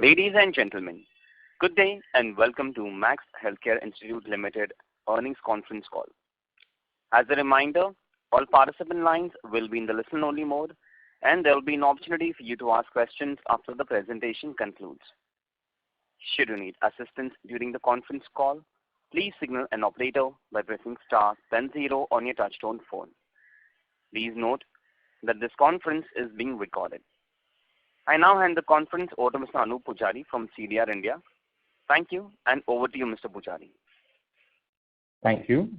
Ladies and gentlemen, good day and welcome to Max Healthcare Institute Limited earnings conference call. As a reminder, all participant lines will be in the listen-only mode, and there will be an opportunity for you to ask questions after the presentation concludes. Should you need assistance during the conference call, please signal an operator by pressing star then 0 on your touchtone phone. Please note that this conference is being recorded. I now hand the conference over to Mr. Anup Pujari from CDR India. Thank you, and over to you, Mr. Pujari. Thank you.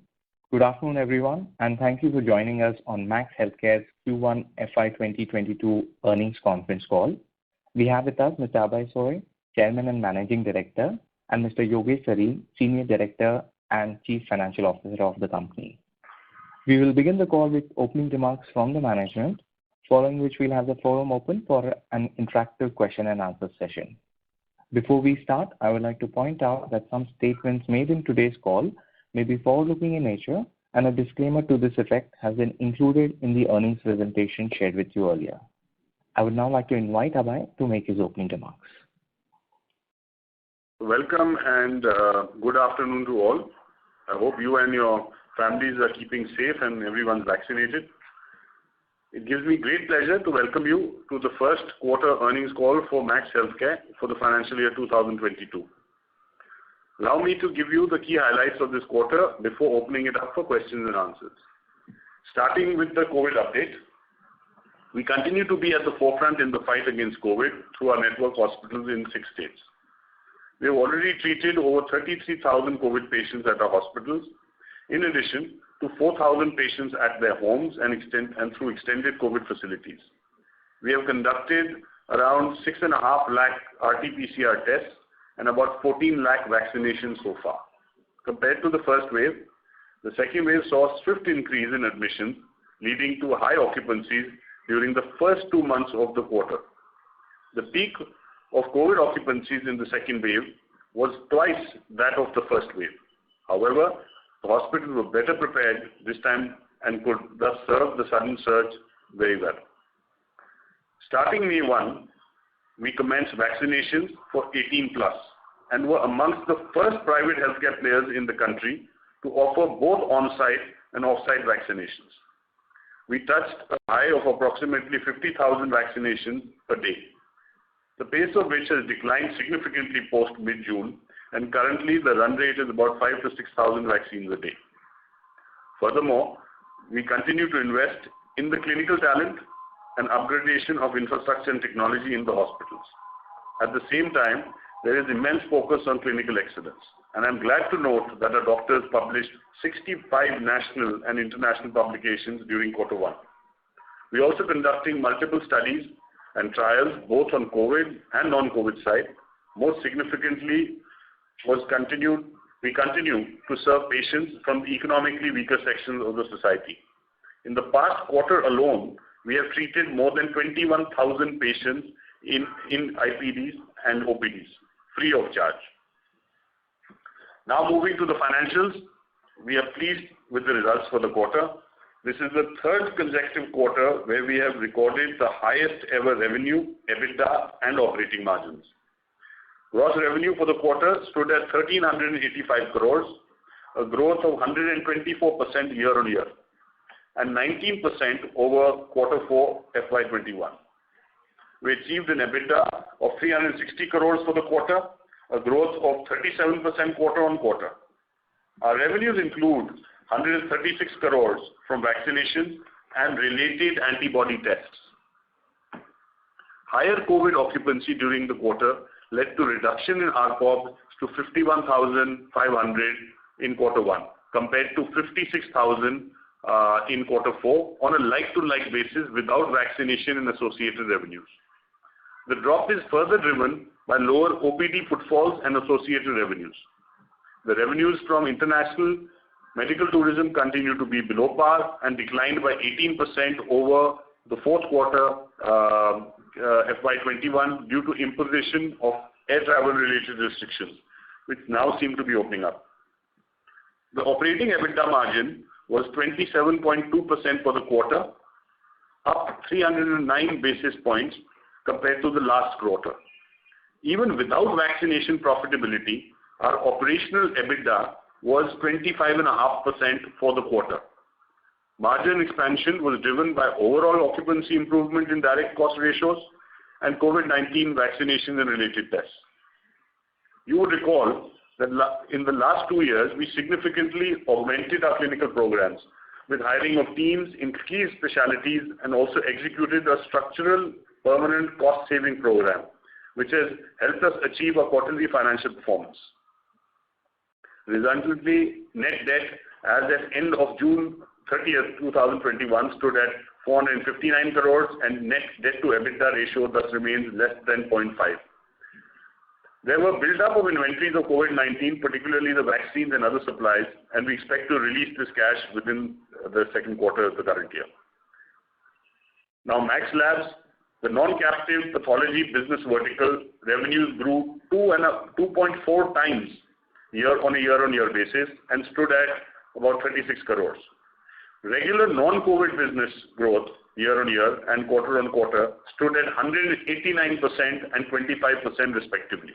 Good afternoon, everyone, and thank you for joining us on Max Healthcare's Q1 FY 2022 earnings conference call. We have with us Mr. Abhay Soi, Chairman and Managing Director, and Mr. Yogesh Sareen, Senior Director and Chief Financial Officer of the company. We will begin the call with opening remarks from the management, following which we'll have the forum open for an interactive question and answer session. Before we start, I would like to point out that some statements made in today's call may be forward-looking in nature, and a disclaimer to this effect has been included in the earnings presentation shared with you earlier. I would now like to invite Abhay to make his opening remarks. Welcome and good afternoon to all. I hope you and your families are keeping safe and everyone's vaccinated. It gives me great pleasure to welcome you to the first quarter earnings call for Max Healthcare for the financial year 2022. Allow me to give you the key highlights of this quarter before opening it up for questions and answers. Starting with the COVID update, we continue to be at the forefront in the fight against COVID through our network hospitals in 6 states. We have already treated over 33,000 COVID patients at our hospitals, in addition to 4,000 patients at their homes and through extended COVID facilities. We have conducted around 6.5 lakh RT-PCR tests and about 14 lakh vaccinations so far. Compared to the first wave, the second wave saw a swift increase in admissions, leading to high occupancies during the first 2 months of the quarter. The peak of COVID occupancies in the second wave was twice that of the first wave. However, the hospitals were better prepared this time and could thus serve the sudden surge very well. Starting May 1, we commenced vaccinations for 18 plus and were amongst the first private healthcare players in the country to offer both on-site and off-site vaccinations. We touched a high of approximately 50,000 vaccinations per day, the pace of which has declined significantly post mid-June, and currently the run rate is about 5,000 to 6,000 vaccines a day. Furthermore, we continue to invest in the clinical talent and upgradation of infrastructure and technology in the hospitals. At the same time, there is immense focus on clinical excellence, and I'm glad to note that our doctors published 65 national and international publications during quarter 1. We are also conducting multiple studies and trials both on COVID and non-COVID side. Most significantly, we continue to serve patients from the economically weaker sections of the society. In the past quarter alone, we have treated more than 21,000 patients in IPDs and OPDs, free of charge. Now moving to the financials, we are pleased with the results for the quarter. This is the third consecutive quarter where we have recorded the highest ever revenue, EBITDA and operating margins. Gross revenue for the quarter stood at 1,385 crores, a growth of 124% year on year and 19% over quarter 4 FY21. We achieved an EBITDA of 360 crores for the quarter, a growth of 37% quarter on quarter. Our revenues include 136 crores from vaccinations and related antibody tests. Higher COVID occupancy during the quarter led to reduction in ARPOB to 51,500 in quarter 1 compared to 56,000 in quarter 4 on a like-to-like basis without vaccination and associated revenues. The drop is further driven by lower OPD footfalls and associated revenues. The revenues from international medical tourism continue to be below par and declined by 18% over the fourth quarter FY21 due to imposition of air travel related restrictions, which now seem to be opening up. The operating EBITDA margin was 27.2% for the quarter, up 309 basis points compared to the last quarter. Even without vaccination profitability, our operational EBITDA was 25.5% for the quarter. Margin expansion was driven by overall occupancy improvement in direct cost ratios and COVID-19 vaccination and related tests. You would recall that in the last 2 years, we significantly augmented our clinical programs with hiring of teams in key specialties and also executed a structural permanent cost-saving program, which has helped us achieve our quarterly financial performance. Resultantly, net debt as at end of June 30th, 2021 stood at 459 crores and net debt to EBITDA ratio thus remains less than 0.5. There were build-up of inventories of COVID-19, particularly the vaccines and other supplies, and we expect to release this cash within the second quarter of the current year. Now, Max Labs, the non-captive pathology business vertical, revenues grew 2.4 times on a year-on-year basis and stood at about 36 crores. Regular non-COVID business growth year-on-year and quarter-on-quarter stood at 189% and 25% respectively.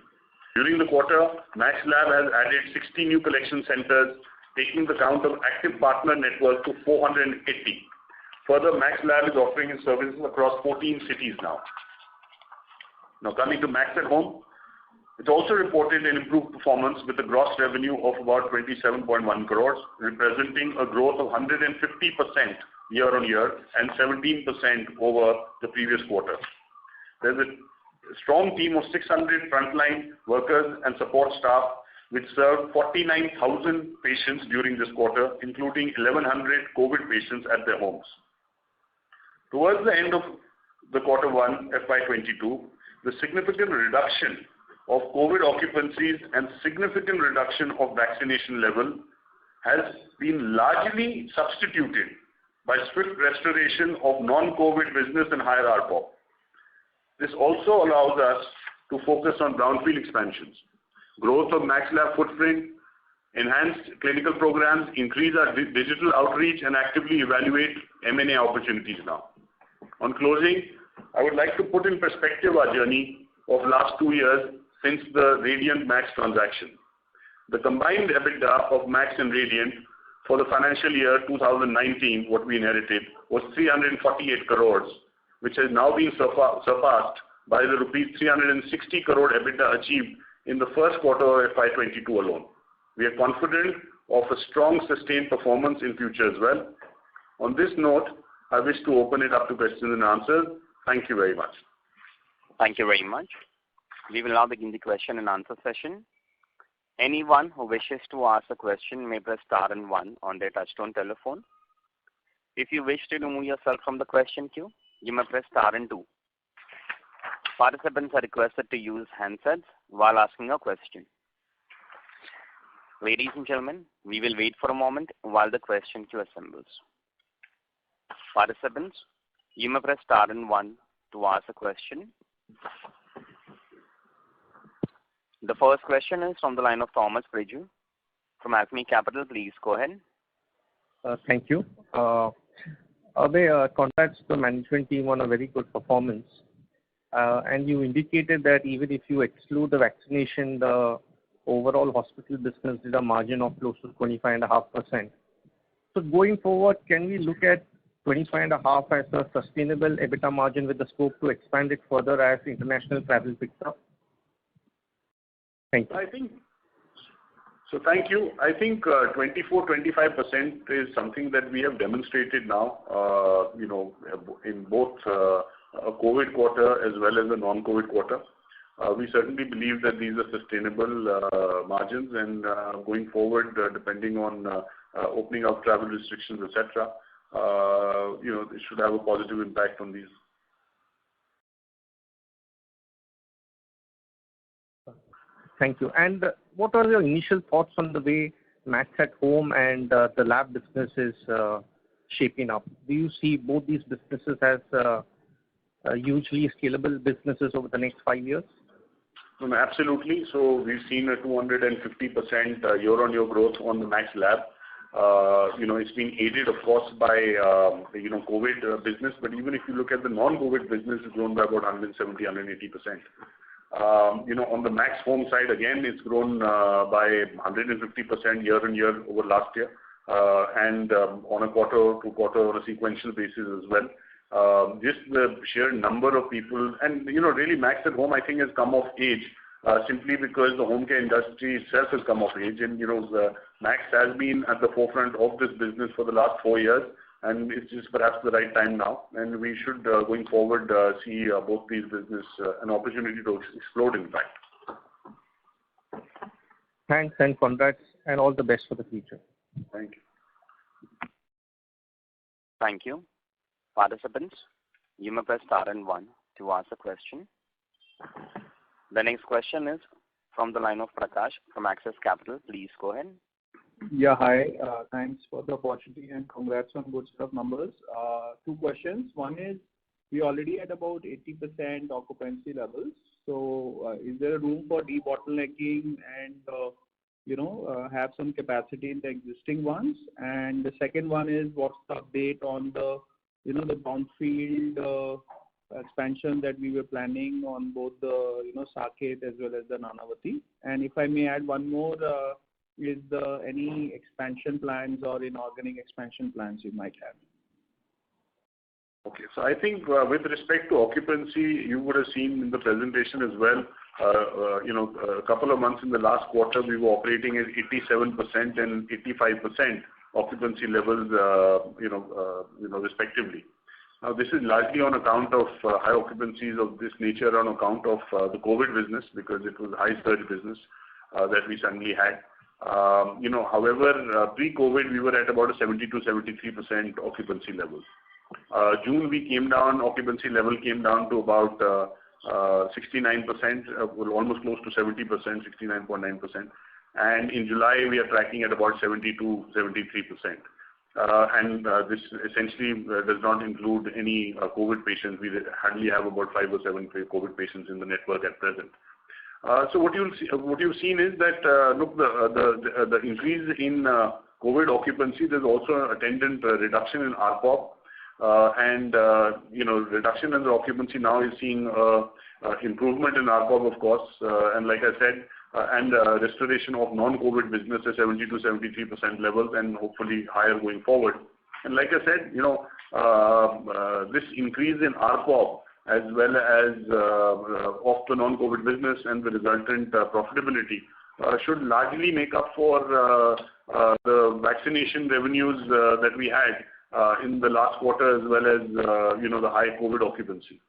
During the quarter, Max Lab has added 60 new collection centers, taking the count of active partner network to 480. Further, Max Lab is offering its services across 14 cities now. Now coming to Max at Home, it also reported an improved performance with a gross revenue of about 27.1 crores, representing a growth of 150% year-on-year and 17% over the previous quarter. There's a strong team of 600 frontline workers and support staff which served 49,000 patients during this quarter, including 1,100 COVID patients at their homes. Towards the end of the quarter 1 FY22, the significant reduction of COVID occupancies and significant reduction of vaccination level has been largely substituted by swift restoration of non-COVID business and higher ARPOB. This also allows us to focus on brownfield expansions, growth of Max Lab footprint, enhanced clinical programs, increase our digital outreach and actively evaluate M&A opportunities now. On closing, I would like to put in perspective our journey of last 2 years since the Radiant Max transaction. The combined EBITDA of Max and Radiant for the financial year 2019, what we inherited, was 348 crores, which has now been surpassed by the rupees 360 crore EBITDA achieved in the first quarter of FY22 alone. We are confident of a strong sustained performance in future as well. On this note, I wish to open it up to questions and answers. Thank you very much. Thank you very much. We will now begin the question and answer session. Anyone who wishes to ask a question may press star and 1 on their touchtone telephone. If you wish to remove yourself from the question queue, you may press star and 2. Participants are requested to use handsets while asking a question. Ladies and gentlemen, we will wait for a moment while the question queue assembles. Participants, you may press star and 1 to ask a question. The first question is from the line of Thomas Priju from Acme Capital. Please go ahead. Thank you. Abhay, congrats to the management team on a very good performance. And you indicated that even if you exclude the vaccination, the overall hospital business did a margin of close to 25.5%. So going forward, can we look at 25.5 as a sustainable EBITDA margin with the scope to expand it further as international travel picks up? Thank you. Thank you. I think 24-25% is something that we have demonstrated now, in both a COVID quarter as well as a non-COVID quarter. We certainly believe that these are sustainable margins, and going forward, depending on opening up travel restrictions, etc., it should have a positive impact on these. Thank you. And what are your initial thoughts on the way Max at Home and the lab business is shaping up? Do you see both these businesses as hugely scalable businesses over the next 5 years? Absolutely. So we've seen a 250% year-on-year growth on the Max Lab. It's been aided, of course, by COVID business, but even if you look at the non-COVID business, it's grown by about 170-180%. On the Max Home side, again, it's grown by 150% year-on-year over last year, and on a quarter-to-quarter, on a sequential basis as well. Just the sheer number of people, and really Max at Home, I think, has come of age simply because the home care industry itself has come of age, and Max has been at the forefront of this business for the last 4 years, and it's just perhaps the right time now, and we should going forward see both these business an opportunity to explode, in fact. Thanks and congrats and all the best for the future. Thank you. Thank you. Participants, you may press star and 1 to ask a question. The next question is from the line of Prakash from Axis Capital. Please go ahead. Yeah, hi. Thanks for the opportunity and congrats on good set of numbers. 2 questions. One is, we already at about 80% occupancy levels. So is there room for debottlenecking and have some capacity in the existing ones? And the second one is, what's the update on the the brownfield expansion that we were planning on both the Saket as well as the Nanavati? And if I may add one more, is there any expansion plans or inorganic expansion plans you might have? Okay, so I think with respect to occupancy, you would have seen in the presentation as well. A couple of months in the last quarter, we were operating at 87% and 85% occupancy levels, respectively. Now, this is largely on account of high occupancies of this nature on account of the COVID business, because it was a high surge business that we suddenly had. However, pre-COVID, we were at about a 70-73% occupancy level. June, occupancy level came down to about 69%, almost close to 70%, 69.9%. And in July, we are tracking at about 72-73%. And this essentially does not include any COVID patients. We hardly have about 5 or 7 COVID patients in the network at present. So what you've seen is that look, the increase in COVID occupancy, there's also an attendant reduction in ARPOB, and reduction in the occupancy now is seeing improvement in ARPOB, of course, and like I said, and restoration of non-COVID business at 70-73% levels, and hopefully higher going forward. And like I said, this increase in ARPOB as well as of the non-COVID business and the resultant profitability should largely make up for the vaccination revenues that we had in the last quarter, as well as the high COVID occupancy.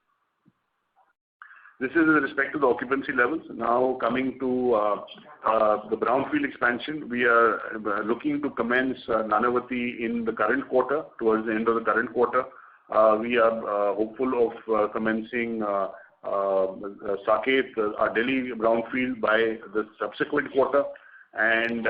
This is with respect to the occupancy levels. Now coming to the brownfield expansion, we are looking to commence Nanavati in the current quarter, towards the end of the current quarter. We are hopeful of commencing Saket, our Delhi brownfield, by the subsequent quarter. And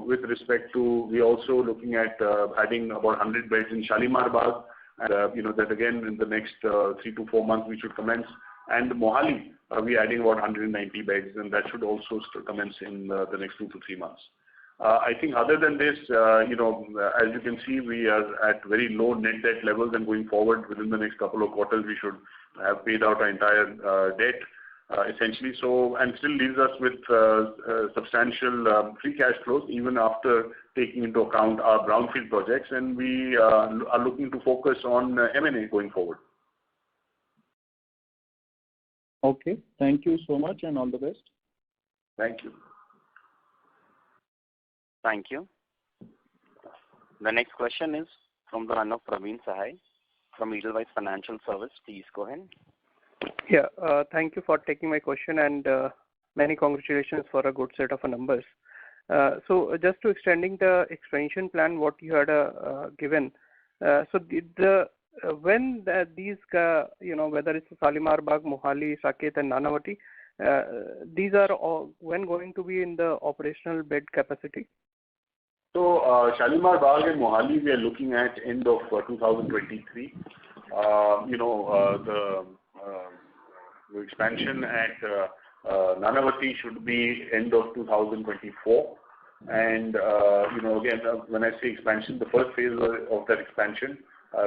with respect to, we are also looking at adding about 100 beds in Shalimar Bagh, and that again in the next 3 to 4 months we should commence. And Mohali, we are adding about 190 beds, and that should also commence in the next 2 to 3 months. I think other than this, as you can see, we are at very low net debt levels, and going forward within the next couple of quarters, we should have paid out our entire debt, essentially. So, and still leaves us with substantial free cash flows, even after taking into account our brownfield projects, and we are looking to focus on M&A going forward. Okay, thank you so much and all the best. Thank you. Thank you. The next question is from the line of Praveen Sahay from Edelweiss Financial Service. Please go ahead. Yeah, thank you for taking my question, and many congratulations for a good set of numbers. So just to extending the expansion plan, what you had given, so when these, whether it's Shalimar Bagh, Mohali, Saket and Nanavati, these are all when going to be in the operational bed capacity? So Shalimar Bagh and Mohali, we are looking at end of 2023. The expansion at Nanavati should be end of 2024. And again, when I say expansion, the first phase of that expansion,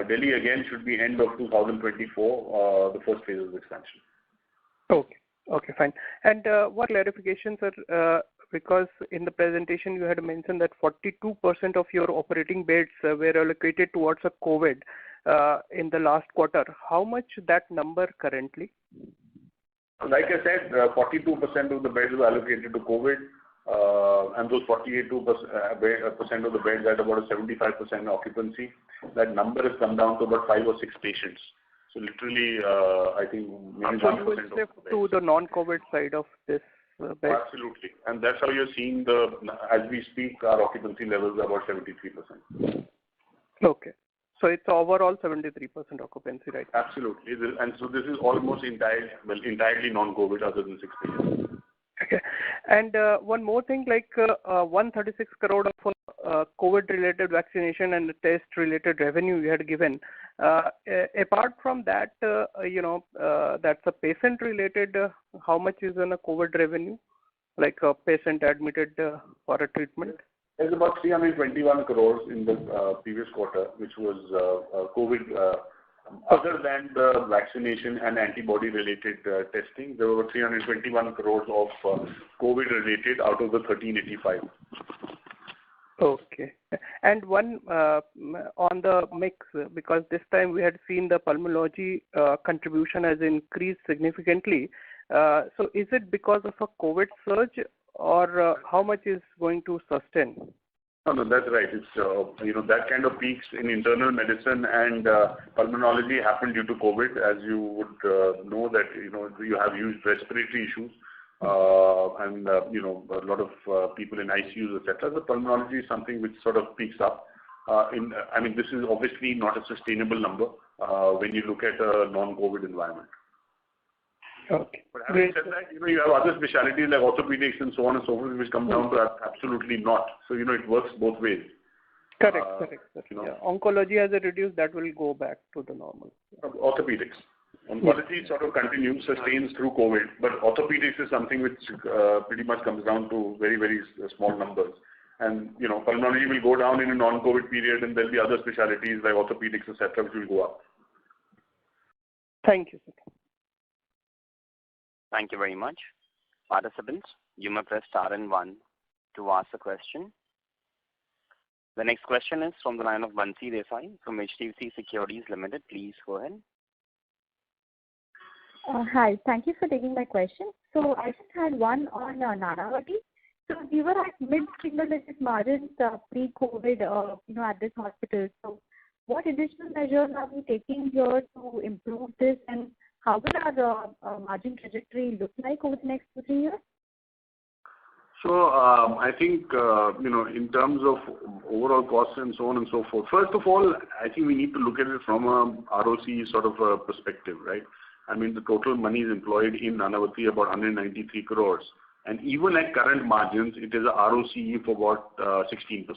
Delhi again should be end of 2024, the first phase of the expansion. Okay. Okay, fine. And one clarification, sir, because in the presentation you had mentioned that 42% of your operating beds were allocated towards a COVID in the last quarter. How much that number currently? Like I said, 42% of the beds were allocated to COVID, and those 48% of the beds had about a 75% occupancy. That number has come down to about 5 or 6 patients. So literally, I think maybe 1% you will shift to the non-COVID side of this bed? Absolutely. And that's how you're seeing as we speak, our occupancy levels are about 73%. Okay. So it's overall 73% occupancy, right? Absolutely. And so this is almost entirely non-COVID other than 6 patients. Okay. And one more thing, like 136 crore of COVID-related vaccination and test-related revenue you had given. Apart from that, that's a patient-related. How much is on a COVID revenue, like a patient admitted for a treatment? There's about 321 crores in the previous quarter, which was COVID. Other than the vaccination and antibody-related testing, there were 321 crores of COVID-related out of the 1385. Okay. And one on the mix, because this time we had seen the pulmonology contribution has increased significantly. So is it because of a COVID surge, or how much is going to sustain? No, that's right. It's that kind of peaks in internal medicine and pulmonology happened due to COVID, as you would know that you have huge respiratory issues and a lot of people in ICUs, etc. The pulmonology is something which sort of peaks up. This is obviously not a sustainable number when you look at a non-COVID environment. Okay. But having said that, you have other specialties like orthopedics and so on and so forth, which come down to absolutely not. So, it works both ways. Correct. Yeah. Oncology has reduced, that will go back to the normal. Orthopedics. Oncology sort of continues, sustains through COVID, but orthopedics is something which pretty much comes down to very, very small numbers. And, pulmonology will go down in a non-COVID period, and there'll be other specialties like orthopedics, etc., which will go up. Thank you, sir. Thank you very much. Participants, you may press star and 1 to ask a question. The next question is from the line of Bansi Desai from HDFC Securities Limited. Please go ahead. Hi. Thank you for taking my question. So I just had one on Nanavati. So we were at mid-single-digit margins pre-COVID, at this hospital. So what additional measures are we taking here to improve this, and how will our margin trajectory look like over the next 2-3 years? So I think, in terms of overall costs and so on and so forth, first of all, I think we need to look at it from a ROC sort of a perspective, right? The total money is employed in Nanavati about 193 crores. And even at current margins, it is a ROCE for about 16%.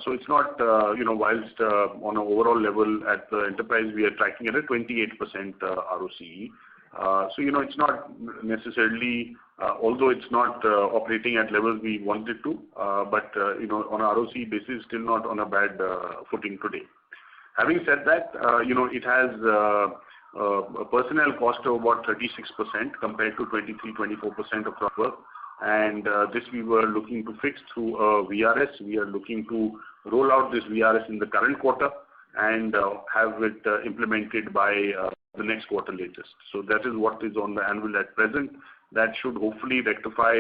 So it's not, whilst on an overall level at the enterprise, we are tracking at a 28% ROCE. So, it's not necessarily, although it's not operating at levels we want it to, but, on a ROCE basis, still not on a bad footing today. Having said that, it has a personnel cost of about 36% compared to 23-24% of our work. And this we were looking to fix through a VRS. We are looking to roll out this VRS in the current quarter and have it implemented by the next quarter latest. So that is what is on the anvil at present. That should hopefully rectify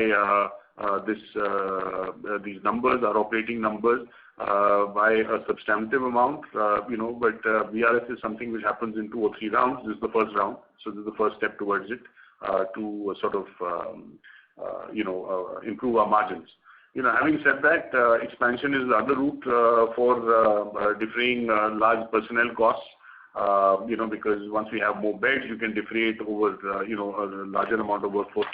these numbers, our operating numbers, by a substantive amount, but VRS is something which happens in 2 or 3 rounds. This is the first round, so this is the first step towards it to sort of, improve our margins. Having said that, expansion is the other route for defraying large personnel costs, because once we have more beds, you can defray it over, a larger amount of workforce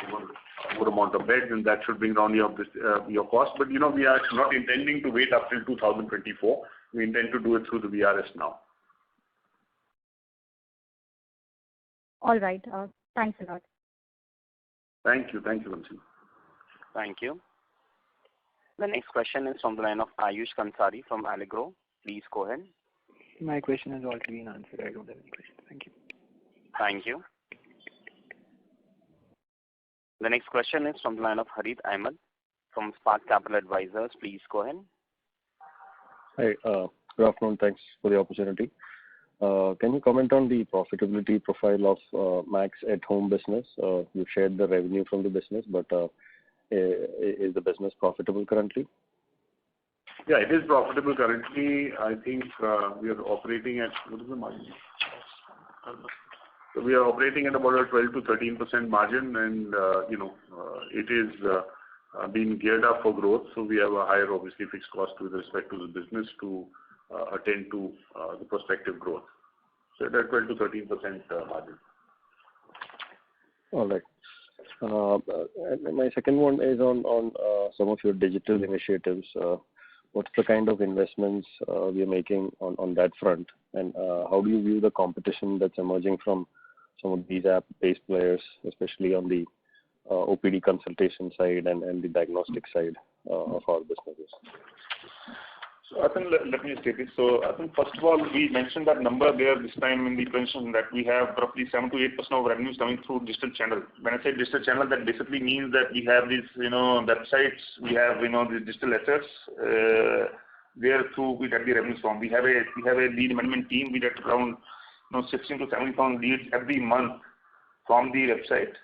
over amount of beds, and that should bring down your cost. But, we are not intending to wait up till 2024. We intend to do it through the VRS now. All right. Thanks a lot. Thank you. Thank you, Bansi. Thank you. The next question is from the line of Ayush Kansari from Allegro. Please go ahead. My question has already been answered. I don't have any questions. Thank you. Thank you. The next question is from the line of Harith Ahmed from Spark Capital Advisors. Please go ahead. Hi, good afternoon. Thanks for the opportunity. Can you comment on the profitability profile of Max at Home business? You shared the revenue from the business, but is the business profitable currently? Yeah, it is profitable currently. I think we are operating at, what is the margin? So we are operating at about a 12 to 13% margin, and it is being geared up for growth. So we have a higher, obviously, fixed cost with respect to the business to attend to the prospective growth. So at 12 to 13% margin. All right. And my second one is on some of your digital initiatives. What's the kind of investments we are making on that front, and how do you view the competition that's emerging from some of these app-based players, especially on the OPD consultation side and the diagnostic side of our businesses? So I think let me state it. So I think first of all, we mentioned that number there this time in the presentation that we have roughly 7 to 8% of revenues coming through digital channel. When I say digital channel, that basically means that we have these websites, we have the digital assets where through we get the revenues from. We have a lead management team. We get around 16 to 17,000 leads every month from the website.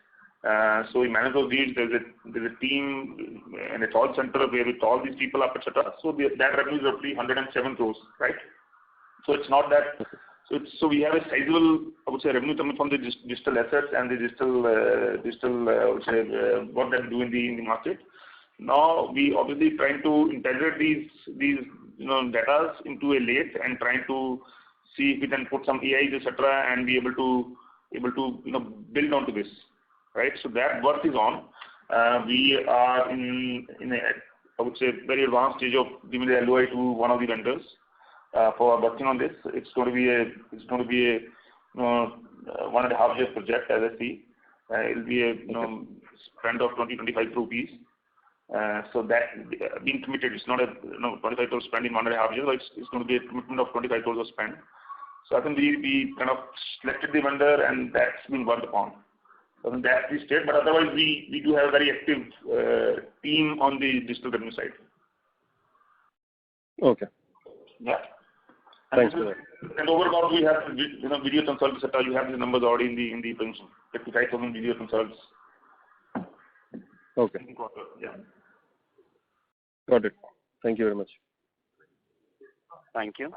So we manage those leads. There's a team and a call center where with all these people up, etc. So that revenue is roughly 107 crores, right? So it's not that. So we have a sizable, I would say, revenue coming from the digital assets and the digital I would say, what they do in the market. Now we obviously trying to integrate these data into a lake and trying to see if we can put some AIs, etc., and be able to build onto this. Right, so that work is on. We are in a, I would say, very advanced stage of giving the LOI to one of the vendors for working on this. It's going to be a 1.5 year project, as I see. It will be a spend of 20-25 rupees. So that being committed, it's not a 25 crore spend in 1.5 years. It's going to be a commitment of 25 crores of spend. So I think we kind of selected the vendor, and that's been worked upon. So that's the state, but otherwise we do have a very active team on the digital revenue side. Okay. Yeah. Thanks for that. And overall, we have video consults, etc. You have the numbers already in the pension. 55,000 video consults. Okay. Yeah. Got it. Thank you very much. Thank you.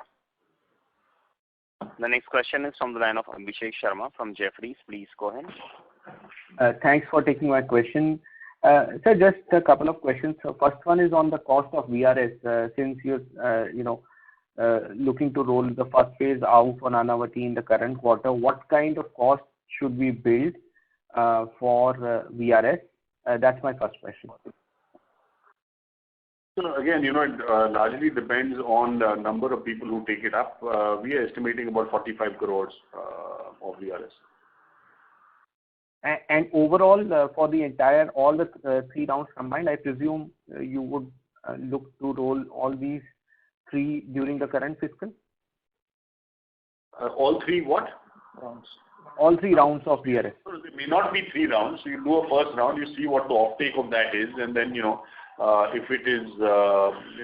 The next question is from the line of Abhishek Sharma from Jefferies. Please go ahead. Thanks for taking my question. Sir, just a couple of questions. So first one is on the cost of VRS. Since you're, looking to roll the first phase out for Nanavati in the current quarter, what kind of cost should we build for VRS? That's my first question. So again, it largely depends on the number of people who take it up. We are estimating about 45 crores of VRS. And overall, for the entire, all the 3 rounds combined, I presume you would look to roll all these 3 during the current fiscal? All 3 what? Rounds. All 3 rounds of VRS. So it may not be 3 rounds. So you do a first round, you see what the offtake of that is, and then, if it is,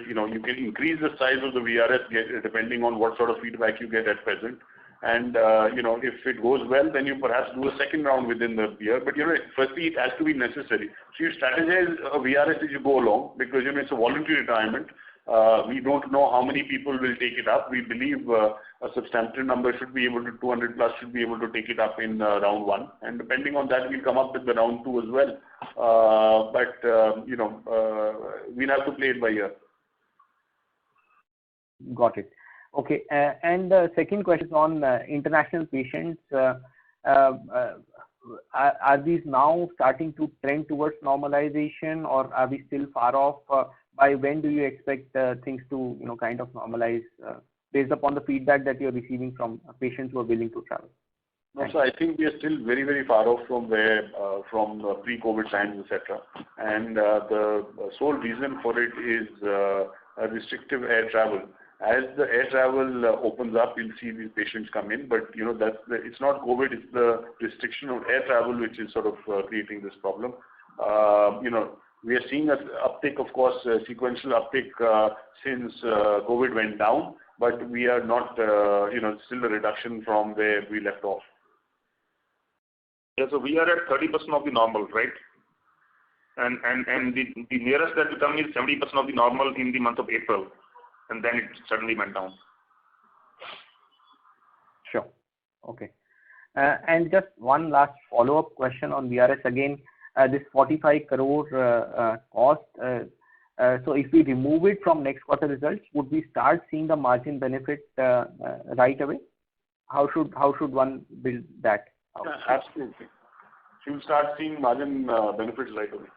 you can increase the size of the VRS depending on what sort of feedback you get at present. And, if it goes well, then you perhaps do a second round within the year. But, firstly, it has to be necessary. So you strategize a VRS as you go along because, it's a voluntary retirement. We don't know how many people will take it up. We believe a substantial number should be able to, 200 plus should be able to take it up in round 1. And depending on that, we'll come up with the round 2 as well. We'll have to play it by ear. Got it. Okay. And the second question is on international patients. Are these now starting to trend towards normalization, or are we still far off? By when do you expect things to, kind of normalize based upon the feedback that you're receiving from patients who are willing to travel? No, so I think we are still very, very far off from pre-COVID times, etc. And the sole reason for it is a restrictive air travel. As the air travel opens up, you'll see these patients come in. But it's not COVID; it's the restriction of air travel which is sort of creating this problem. we are seeing an uptick, of course, sequential uptick since COVID went down, but we are not, still a reduction from where we left off. Yeah, so we are at 30% of the normal, right? And the nearest that we come is 70% of the normal in the month of April, and then it suddenly went down. Sure. Okay. And just one last follow-up question on VRS again. This 45 crore cost. So if we remove it from next quarter results, would we start seeing the margin benefit right away? How should one build that out? Absolutely. You'll start seeing margin benefits right away.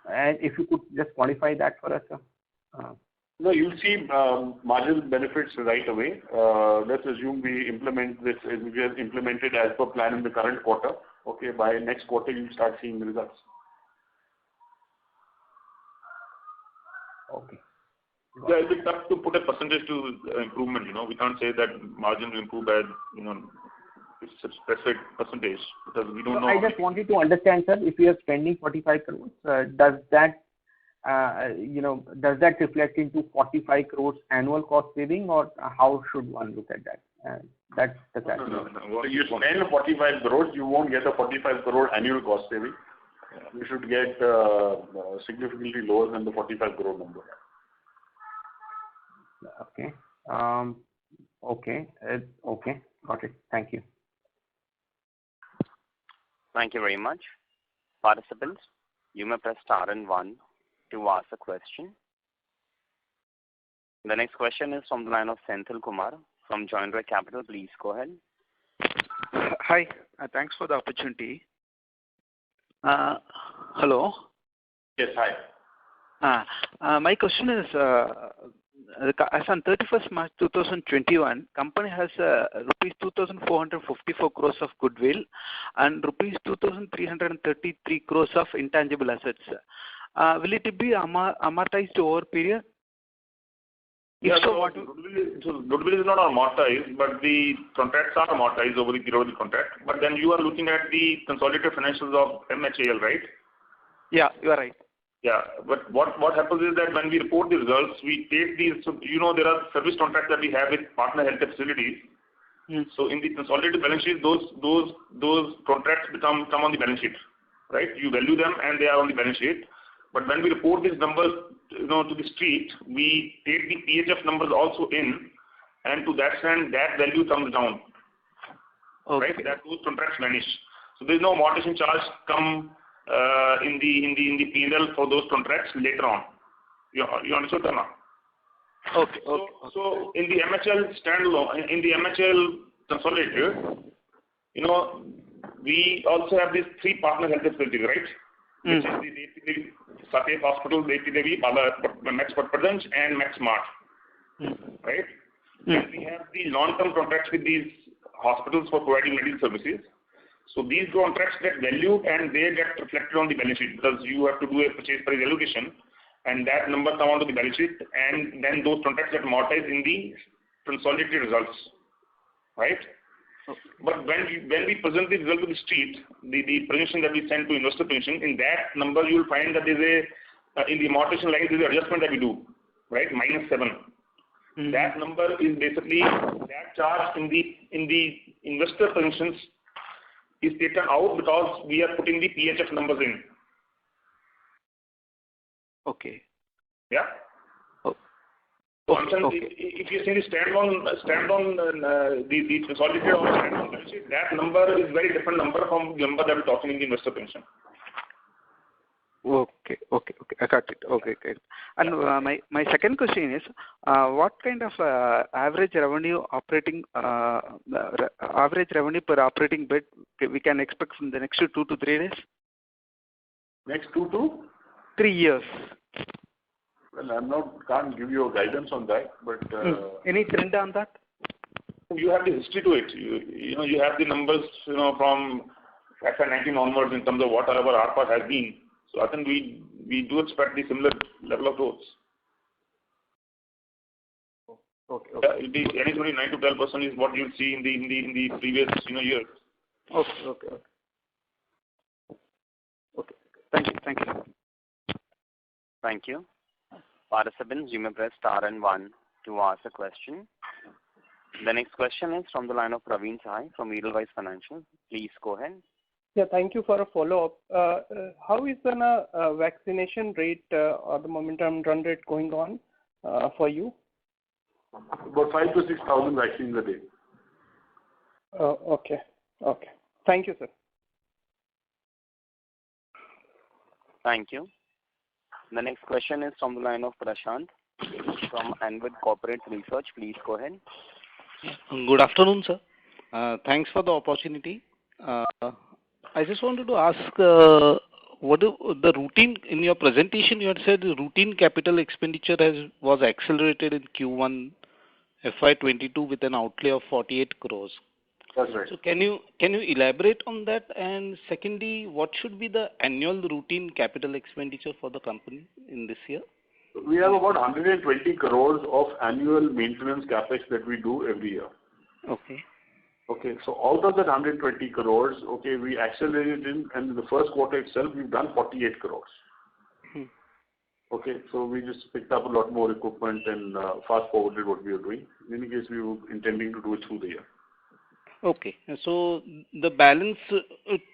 And if you could just quantify that for us, sir. No, you'll see margin benefits right away. Let's assume we implement this, we have implemented as per plan in the current quarter. Okay, by next quarter you'll start seeing the results. Okay. Yeah, it'll be tough to put a percentage to improvement. We can't say that margin will improve by it's a specific percentage because we don't know. I just wanted to understand, sir, if we are spending 45 crores, does that reflect into 45 crores annual cost saving, or how should one look at that? That's the question. No. You spend 45 crores, you won't get a 45 crore annual cost saving. You should get significantly lower than the 45 crore number. Okay. Okay. Got it. Thank you. Thank you very much. Participants, you may press star and 1 to ask a question. The next question is from the line of Senthil Kumar from Joindre Capital. Please go ahead. Hi. Thanks for the opportunity. Hello. Yes, hi. My question is, as on 31st March 2021, company has rupees 2,454 crores of goodwill and rupees 2,333 crores of intangible assets. Will it be amortized over period? Yeah, so goodwill is not amortized, but the contracts are amortized over the period of the contract. But then you are looking at the consolidated financials of MHAL, right? Yeah, you are right. Yeah, but what happens is that when we report the results, we take these. So there are service contracts that we have with partner healthcare facilities. So in the consolidated balance sheet, those contracts come on the balance sheet, right? You value them and they are on the balance sheet. But when we report these numbers, to the street, we take the PHF numbers also in, and to that extent, that value comes down. Okay. Right? That those contracts vanish. So there is no amortization charge come in the P&L for those contracts later on. You understood that now? Okay. So in the MHL standalone, in the MHL consolidated, we also have these 3 partner health facilities, right? Which is the Satyavt Hospital, Deti Devi, Max Patparganj, and Max Mart. Right? And we have the long-term contracts with these hospitals for providing medical services. So these contracts get valued and they get reflected on the balance sheet because you have to do a purchase price allocation, and that number comes onto the balance sheet, and then those contracts get amortized in the consolidated results, right? Okay. But when we present the result to the street, the presentation that we send to investor presentation, in that number you will find that there's in the amortization line there's an adjustment that we do, right? -7. That number is basically that charge in the investor presentations is taken out because we are putting the PHF numbers in. Okay. Yeah. Okay. If you see the standalone, the consolidated or standalone balance sheet, that number is very different number from the number that we're talking in the investor pension. Okay. I got it. Okay. And my second question is, what kind of average revenue per operating bed we can expect from the next 2 to 3 days? Next 2 to 3 years. Well, can't give you a guidance on that, but any trend on that? You have the history to it. You have the numbers, from FY19 onwards in terms of what our ARPA has been. So I think we do expect the similar level of growth. Okay. It'll be anything 9 to 12% is what you'll see in the previous years. Okay. Thank you. Participants, you may press star and one to ask a question. The next question is from the line of Praveen Sahay from Edelweiss Financial. Please go ahead. Yeah, thank you for a follow-up. How is the vaccination rate or the momentum run rate going on for you? About 5,000 to 6,000 vaccines a day. Okay. Thank you, sir. Thank you. The next question is from the line of Prashant from Anvid Corporate Research. Please go ahead. Good afternoon, sir. Thanks for the opportunity. I just wanted to ask, what the routine in your presentation? You had said routine capital expenditure was accelerated in Q1 FY22 with an outlay of 48 crores. That's right. So can you elaborate on that? And secondly, what should be the annual routine capital expenditure for the company in this year? We have about 120 crores of annual maintenance capex that we do every year. Okay. Okay, so out of that 120 crores, okay, we accelerated and in the first quarter itself, we've done 48 crores. Okay, so we just picked up a lot more equipment and fast forwarded what we were doing. In any case, we were intending to do it through the year. Okay, so the balance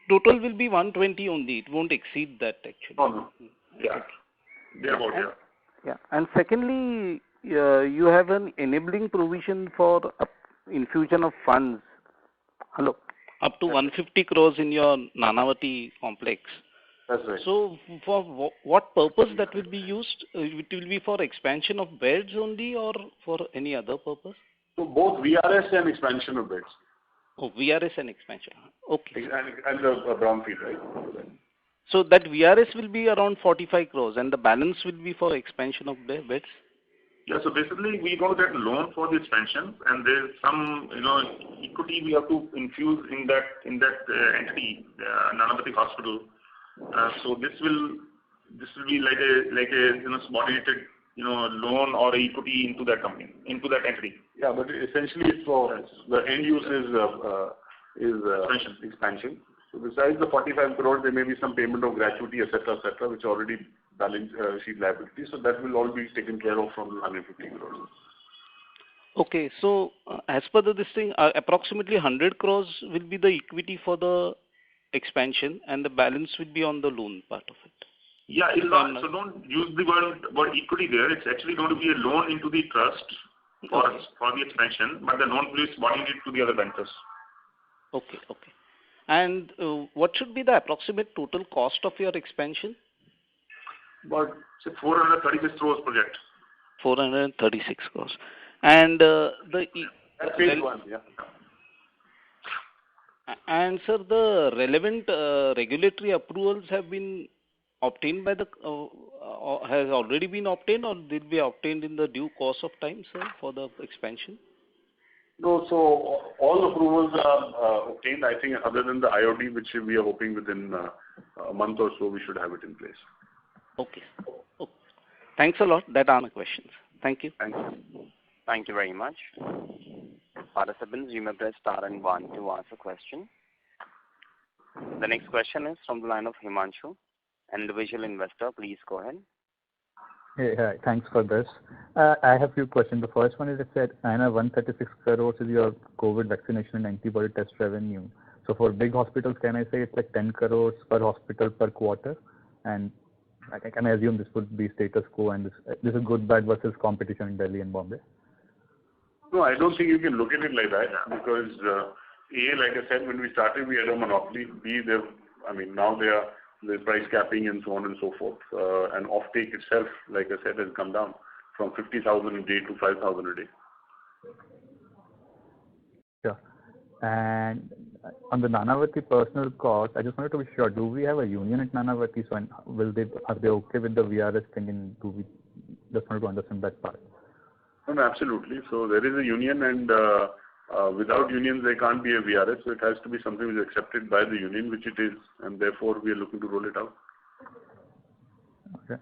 total will be 120 only. It won't exceed that actually. Oh, no. Yeah. Thereabouts, yeah. And secondly, you have an enabling provision for infusion of funds. Hello. Up to 150 crores in your Nanavati complex. That's right. So for what purpose that will be used? It will be for expansion of beds only or for any other purpose? So both VRS and expansion of beds. Oh, VRS and expansion. Okay. And the brownfield, right? So that VRS will be around 45 crores and the balance will be for expansion of the beds? Yeah, so basically we going to get a loan for the expansion and there's some, equity we have to infuse in that entity, Nanavati Hospital. So this will be like a subordinated, loan or equity into that company, into that entity. Yeah, but essentially it's for the end use is expansion. So besides the 45 crores, there may be some payment of gratuity, etc., which already balance sheet liability. So that will all be taken care of from the 150 crores. Okay, so as per this thing, approximately 100 crores will be the equity for the expansion and the balance will be on the loan part of it. Yeah, so don't use the word equity there. It's actually going to be a loan into the trust for the expansion, but the loan will be subordinated to the other bankers. Okay. And what should be the approximate total cost of your expansion? About 436 crores project. 436 crores. And That's phase one, yeah. And sir, the relevant regulatory approvals have been obtained by has already been obtained or will be obtained in the due course of time, sir, for the expansion? No, so all approvals are obtained. I think other than the IOD, which we are hoping within a month or so, we should have it in place. Okay. Thanks a lot. That are my questions. Thank you. Thank you very much. Participants, you may press star and one to ask a question. The next question is from the line of Himanshu, individual investor. Please go ahead. Hey, hi. Thanks for this. I have a few questions. The first one is it said 136 crores is your COVID vaccination and antibody test revenue. So for big hospitals, can I say it's like 10 crores per hospital per quarter? And I can assume this would be status quo and this is good, bad versus competition in Delhi and Bombay? No, I don't think you can look at it like that because like I said, when we started, we had a monopoly. Now there's price capping and so on and so forth. And offtake itself, like I said, has come down from 50,000 a day to 5,000 a day. Sure. And on the Nanavati personal cost, I just wanted to be sure, do we have a union at Nanavati? So are they okay with the VRS thing and just wanted to understand that part? No, absolutely. So there is a union and without unions there can't be a VRS. So it has to be something which is accepted by the union, which it is, and therefore we are looking to roll it out. Okay.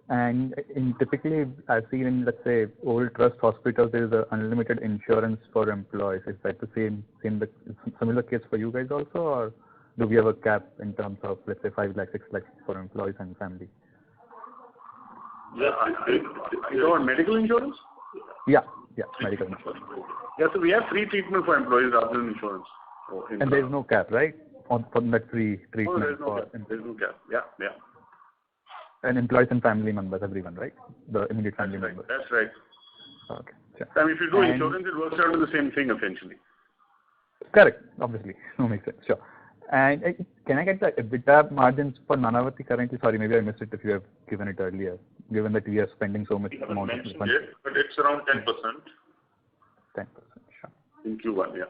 And typically I've seen in, let's say, old trust hospitals, there is an unlimited insurance for employees. Is that the same similar case for you guys also, or do we have a cap in terms of, let's say, 5 lakh, 6 lakh for employees and family? You know, medical insurance? Yeah, medical insurance. Yeah, so we have free treatment for employees rather than insurance. And there is no cap, right? On that free treatment. No, there's no cap. Yeah. And employees and family members, everyone, right? The immediate family members. That's right. Okay. Sure. I mean, if you do insurance, it works out to the same thing essentially. Correct. Obviously. No, makes sense. Sure. And can I get the EBITDA margins for Nanavati currently? Sorry, maybe I missed it if you have given it earlier, given that we are spending so much amount of mentioned it, but it's around 10%. 10%, sure. In Q1, yeah.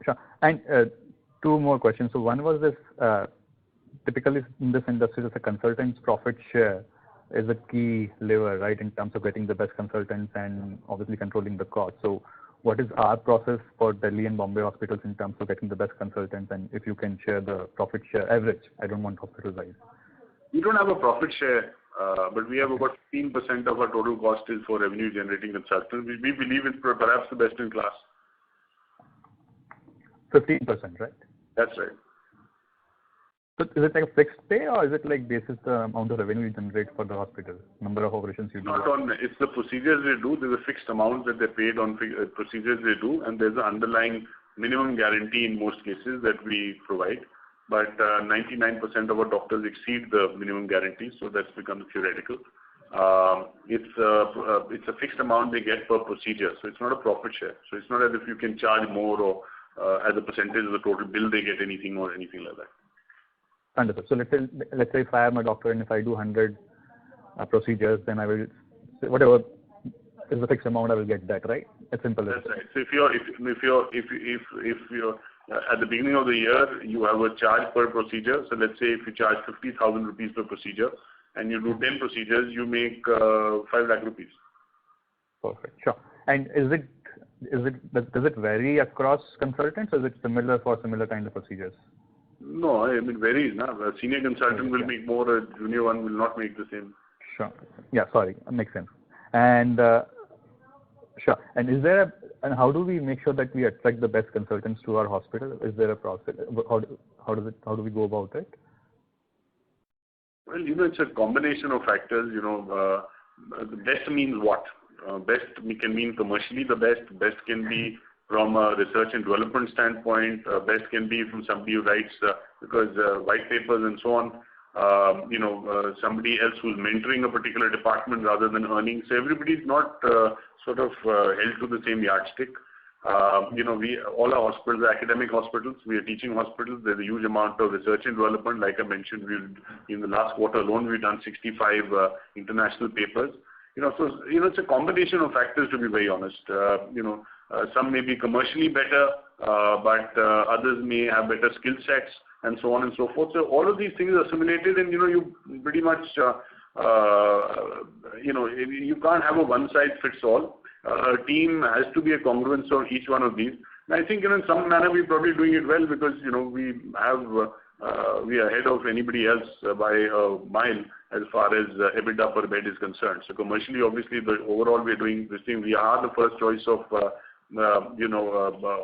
Sure. And two more questions. So one was this, typically in this industry, there's a consultant's profit share is a key lever, right, in terms of getting the best consultants and obviously controlling the cost. So what is our process for Delhi and Bombay hospitals in terms of getting the best consultants, and if you can share the profit share average? I don't want hospital-wise. We don't have a profit share, but we have about 15% of our total cost is for revenue-generating consultants. We believe it's perhaps the best in class. 15%, right? That's right. So is it like a fixed pay, or is it like basis the amount of revenue you generate for the hospital, number of operations you do? It's the procedures they do. There's a fixed amount that they're paid on procedures they do, and there's an underlying minimum guarantee in most cases that we provide. But 99% of our doctors exceed the minimum guarantee, so that's become theoretical. It's a fixed amount they get per procedure, so it's not a profit share. So it's not as if you can charge more or as a percentage of the total bill they get anything or anything like that. Understood. So let's say if I am a doctor and if I do 100 procedures, then I will, whatever is the fixed amount, I will get that, right? It's simple. That's right. So if you're at the beginning of the year, you have a charge per procedure. So let's say if you charge 50,000 rupees per procedure and you do 10 procedures, you make 5 lakh rupees. Perfect. Sure. And does it vary across consultants, or is it similar for similar kind of procedures? No, I mean, it varies. No? A senior consultant will make more, a junior one will not make the same. Sure. Yeah, sorry. Makes sense. And sure. And and how do we make sure that we attract the best consultants to our hospital? Is there a process? How do we go about it? Well, it's a combination of factors. The best means what? Best can mean commercially the best. Best can be from a research and development standpoint. Best can be from somebody who writes white papers and so on. Somebody else who's mentoring a particular department rather than earning. So everybody's not held to the same yardstick. All our hospitals are academic hospitals. We are teaching hospitals. There's a huge amount of research and development. Like I mentioned, in the last quarter alone, we've done 65 international papers. It's a combination of factors, to be very honest. Some may be commercially better, but others may have better skill sets and so on and so forth. So all of these things are assimilated, and you pretty much you can't have a one-size-fits-all. A team has to be a congruence of each one of these. And I think in some manner we're probably doing it well because we are ahead of anybody else by a mile as far as EBITDA per bed is concerned. So commercially, obviously, overall we're doing this thing. We are the first choice of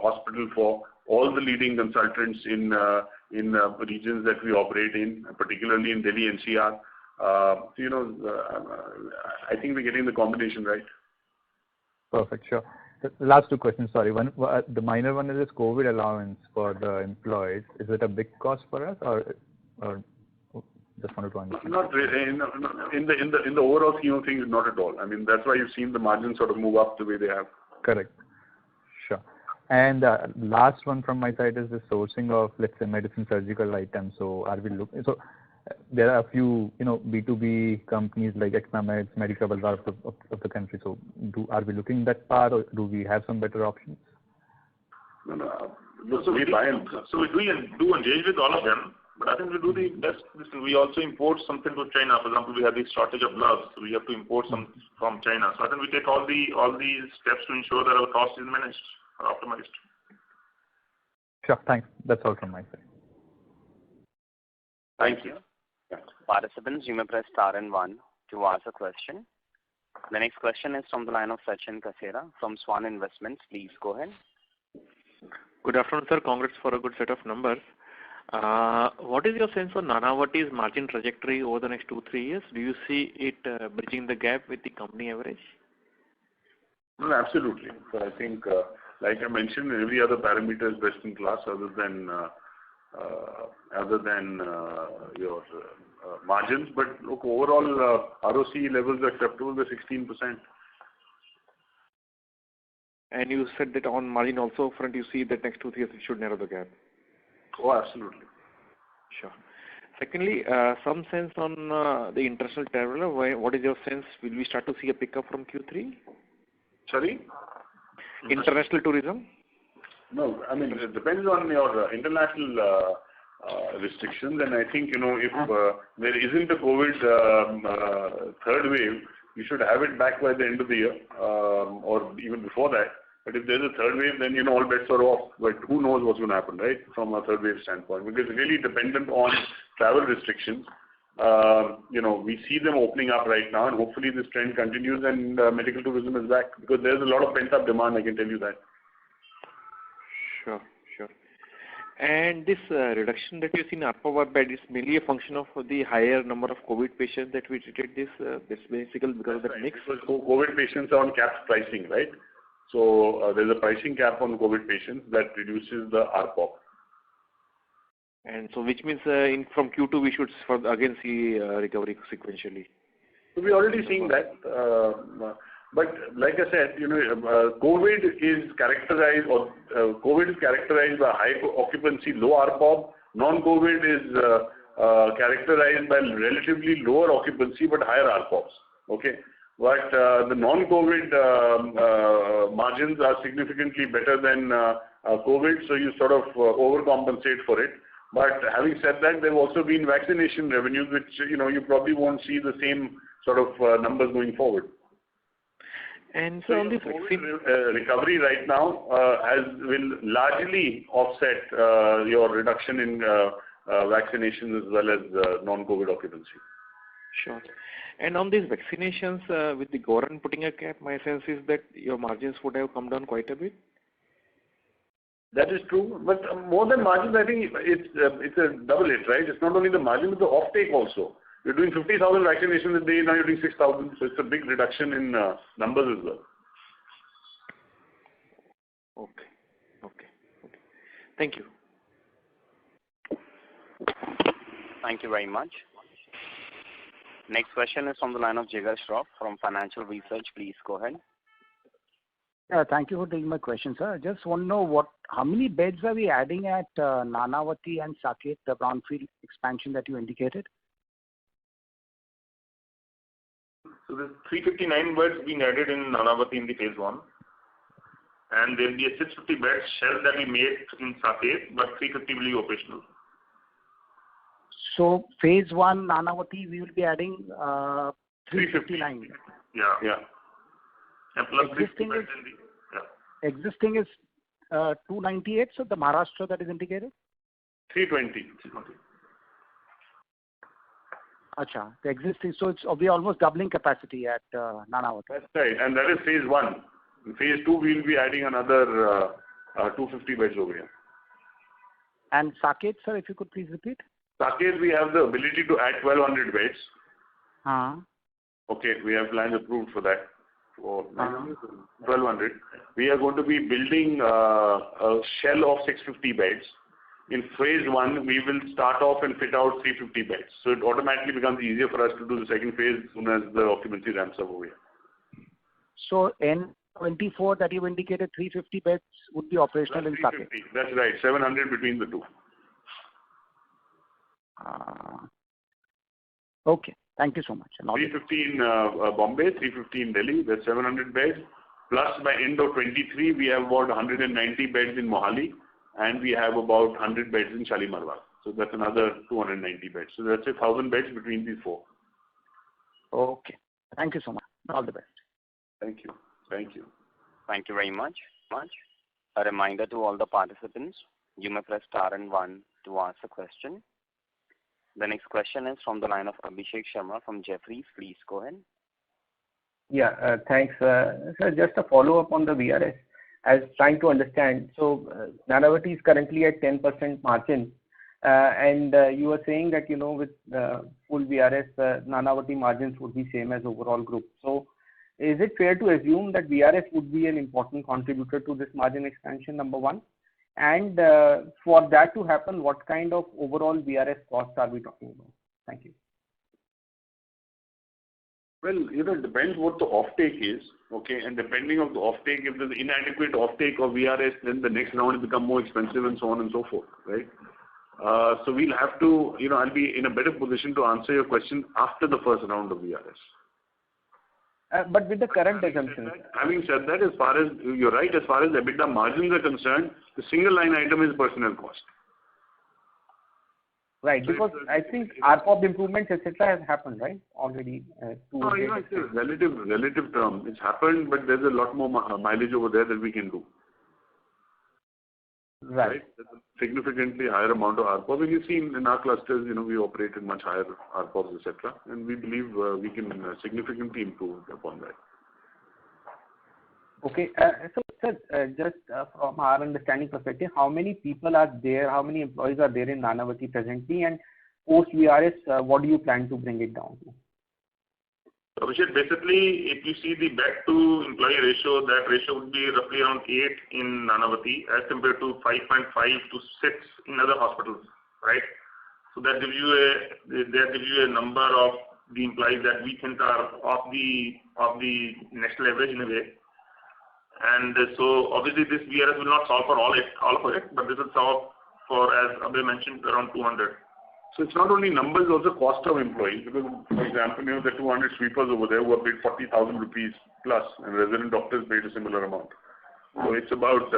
hospital for all the leading consultants in regions that we operate in, particularly in Delhi NCR. I think we're getting the combination right. Perfect, sure. The last two questions, sorry. One, the minor one is this COVID allowance for the employees. Is it a big cost for us, or just wanted to understand? Not really. In the overall scheme of things, not at all. I mean, that's why you've seen the margins sort of move up the way they have. Correct. Sure. And last one from my side is the sourcing of, let's say, medicine surgical items. So are we looking? So there are a few, B2B companies like Exameds, Medica Bazaar of the country. So are we looking that far, or do we have some better options? No. So we do engage with all of them, but I think we do the best. Listen, we also import something to China. For example, we have this shortage of gloves, so we have to import some from China. So I think we take all these steps to ensure that our cost is managed or optimized. Sure, thanks. That's all from my side. Thank you. Participants, you may press star and 1 to ask a question. The next question is from the line of Sachin Kasera from Swan Investments. Please go ahead. Good afternoon, sir. Congrats for a good set of numbers. What is your sense on Nanavati's margin trajectory over the next 2-3 years? Do you see it bridging the gap with the company average? No, absolutely. So I think, like I mentioned, every other parameter is best in class other than your margins. But look, overall, ROC levels are acceptable, the 16%. And you said that on margin also front, you see that next 2-3 years it should narrow the gap. Oh, absolutely. Sure. Secondly, some sense on the international traveler. What is your sense? Will we start to see a pickup from Q3? Sorry? International tourism? No, I mean, it depends on your international restrictions, and I think, if there isn't a COVID third wave, we should have it back by the end of the year, or even before that. But if there's a third wave, then, all bets are off. But who knows what's going to happen, right, from a third wave standpoint? Because it's really dependent on travel restrictions. We see them opening up right now, and hopefully this trend continues and medical tourism is back, because there's a lot of pent-up demand, I can tell you that. Sure. And this reduction that you see in ARPOB bed is mainly a function of the higher number of COVID patients that we treated this basically because of that mix? Because COVID patients are on capped pricing, right? So there's a pricing cap on COVID patients that reduces the ARPOB. And so which means from Q2 we should again see recovery sequentially. So we're already seeing that. But like I said, COVID is characterized by high occupancy, low ARPOB. Non-COVID is characterized by relatively lower occupancy but higher ARPOBs. Okay, but the non-COVID margins are significantly better than COVID, so you sort of overcompensate for it. But having said that, there have also been vaccination revenues, which you probably won't see the same sort of numbers going forward. And so on this vaccine recovery right now will largely offset your reduction in vaccinations as well as non-COVID occupancy. Sure. And on these vaccinations, with the government putting a cap, my sense is that your margins would have come down quite a bit. That is true, but more than margins, I think it's a double hit, right? It's not only the margin, but the offtake also. You're doing 50,000 vaccinations a day, now you're doing 6,000, so it's a big reduction in numbers as well. Okay. Thank you. Thank you very much. Next question is from the line of Jigar Shroff from Financial Research. Please go ahead. Thank you for taking my question, sir. I just want to know how many beds are we adding at Nanavati and Saket, the brownfield expansion that you indicated? So there's 359 beds being added in Nanavati in the phase 1. And there'll be a 650 bed shell that we made in Saket, but 350 will be operational. So phase 1 Nanavati, we will be adding 359. Yeah. And plus existing is, existing is 298, so the Maharashtra that is indicated? 320. Acha, the existing, so we're almost doubling capacity at Nanavati. That's right, and that is phase 1. In phase 2, we'll be adding another 250 beds over here. And Saket, sir, if you could please repeat? Saket, we have the ability to add 1,200 beds. Okay, we have plans approved for that. For 1,200. We are going to be building a shell of 650 beds. In phase 1, we will start off and fit out 350 beds. So it automatically becomes easier for us to do the second phase as soon as the occupancy ramps up over here. So N24 that you indicated, 350 beds would be operational in Saket. That's right, 700 between the two. Okay, thank you so much. 350 in Bombay, 350 in Delhi, that's 700 beds. Plus by end of 23, we have about 190 beds in Mohali, and we have about 100 beds in Shalimar Bagh. So that's another 290 beds. So that's 1,000 beds between these four. Okay, thank you so much. All the best. Thank you. Thank you very much. A reminder to all the participants, you may press star and 1 to ask a question. The next question is from the line of Abhishek Sharma from Jefferies. Please go ahead. Yeah, thanks. Sir, just a follow-up on the VRS. I was trying to understand. So Nanavati is currently at 10% margin. And you were saying that, with full VRS, Nanavati margins would be same as overall group. So is it fair to assume that VRS would be an important contributor to this margin expansion, number one? And for that to happen, what kind of overall VRS costs are we talking about? Thank you. Well, it depends what the offtake is, okay? And depending on the offtake, if there's inadequate offtake of VRS, then the next round will become more expensive and so on and so forth, right? So we'll have to, I'll be in a better position to answer your question after the first round of VRS. But with the current assumptions. Having said that, you're right, as far as EBITDA margins are concerned, the single line item is personnel cost. Right, so because I think ARPOB improvements, etc., has happened, right? Already. It's a relative term. It's happened, but there's a lot more mileage over there that we can do. Right. There's a significantly higher amount of ARPOB. And you've seen in our clusters, we operate in much higher ARPOBs, etc. And we believe we can significantly improve upon that. Okay. So, sir, just from our understanding perspective, how many people are there, how many employees are there in Nanavati presently, and post VRS, what do you plan to bring it down to? So, Abhishek, basically, if you see the bed to employee ratio, that ratio would be roughly around 8 in Nanavati as compared to 5.5 to 6 in other hospitals, right? So that gives you a number of the employees that we think are of the national average in a way. And so obviously this VRS will not solve for all of it, but this will solve for, as Abhay mentioned, around 200. So it's not only numbers, also cost of employees. Because, for example, the 200 sweepers over there who are paid 40,000 rupees plus, and resident doctors paid a similar amount. So it's about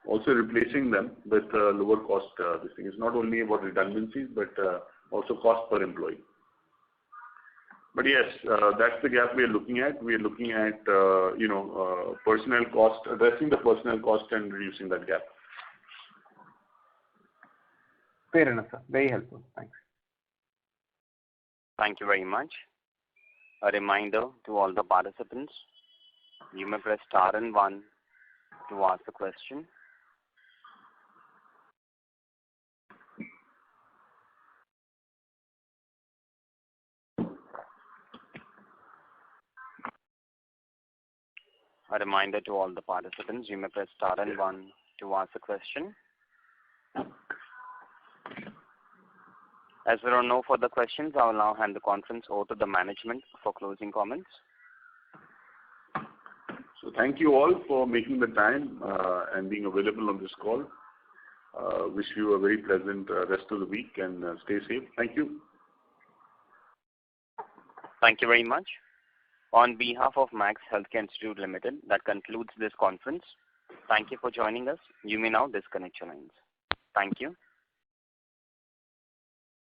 also replacing them with lower cost. This thing is not only about redundancies, but also cost per employee. But yes, that's the gap we are looking at. We are looking at, personnel cost, addressing the personnel cost and reducing that gap. Fair enough, sir. Very helpful. Thanks. Thank you very much. A reminder to all the participants, you may press star and 1 to ask a question. A reminder to all the participants, you may press star and 1 to ask a question. As there are no further questions, I will now hand the conference over to the management for closing comments. So thank you all for making the time and being available on this call. Wish you a very pleasant rest of the week and stay safe. Thank you. Thank you very much. On behalf of Max Healthcare Institute Limited, that concludes this conference. Thank you for joining us. You may now disconnect your lines. Thank you.